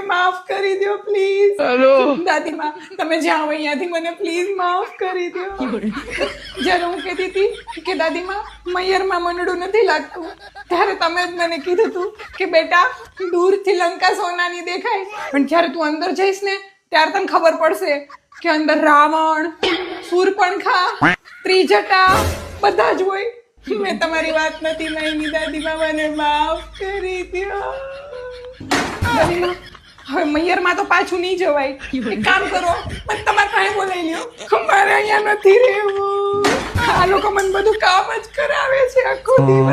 મને માફ કરી દો પ્લીઝ. હેલો દાદીમા તમે જાઓ અહીંયાથી, મને પ્લીઝ માફ કરી દો. જ્યારે હું કહેતી હતી કે દાદીમા મૈયરમાં મનડું નથી લાગતું, ત્યારે તમે જ મને કીધું હતું કે બેટા દૂરથી લંકા સોનાની દેખાય, પણ જ્યારે તું અંદર જઈશ ને ત્યારે તને ખબર પડશે કે અંદર રાવણ, શૂર્પણખા, ત્રિજટા બધા જ હોય. મેં તમારી વાત નથી માની દાદીમા, મને માફ કરી દો. દાદીમા હવે મૈયરમાં તો પાછું નહીં જવાય. એક કામ કરો, મને તમારા પાસે બોલાવી લ્યો. મારે અહીંયા નથી રહેવું. આ લોકો મને બધું કામ જ કરાવે છે આખો દિવસ.